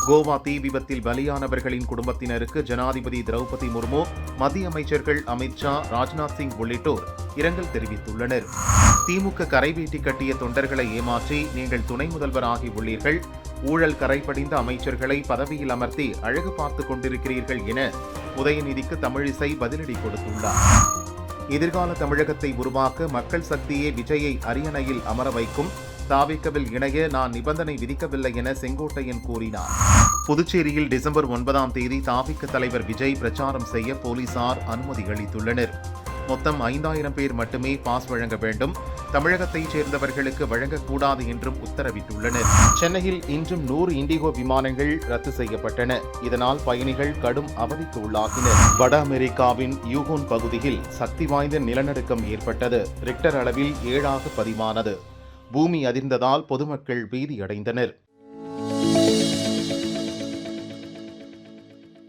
கோவா தீ விபத்தில் பலியானவர்களின் குடும்பத்தினருக்கு ஜனாதிபதி திரௌபதி முர்மு, மத்திய அமைச்சர்கள் அமித் ஷா, ராஜ்நாத் சிங் உள்ளிட்டோர் இரங்கல் தெரிவித்துள்ளனர். திமுக கரைவேட்டி கட்டிய தொண்டர்களை ஏமாற்றி நீங்கள் துணை முதல்வராகி உள்ளீர்கள், ஊழல் கரைபடிந்த அமைச்சர்களை பதவியில் அமர்த்தி அழகு பார்த்துக் கொண்டிருக்கிறீர்கள் என உதயநிதிக்கு தமிழிசை பதிலடி கொடுத்துள்ளார். எதிர்கால தமிழகத்தை உருவாக்க மக்கள் சக்தியே விஜயை அரியணையில் அமர வைக்கும், தாவேக்கவில் இணைய நான் நிபந்தனை விதிக்கவில்லை என செங்கோட்டையன் கூறினார். புதுச்சேரியில் டிசம்பர் 9ஆம் தேதி தாவேக்க தலைவர் விஜய் பிரச்சாரம் செய்ய போலீசார் அனுமதி அளித்துள்ளனர். மொத்தம் 5000 பேர் மட்டுமே பாஸ் வழங்க வேண்டும், தமிழகத்தைச் சேர்ந்தவர்களுக்கு வழங்கக்கூடாது என்றும் உத்தரவிட்டுள்ளனர். சென்னையில் இன்றும் 100 இண்டிகோ விமானங்கள் ரத்து செய்யப்பட்டன. இதனால் பயணிகள் கடும் அவதிக்கு உள்ளாகினர். வட அமெரிக்காவின் யூகோன் பகுதியில் சக்தி வாய்ந்த நிலநடுக்கம் ஏற்பட்டது. ரிக்டர் அளவில் 7ஆக பதிவானது. பூமி அதிர்ந்ததால் பொதுமக்கள் பீதியடைந்தனர்.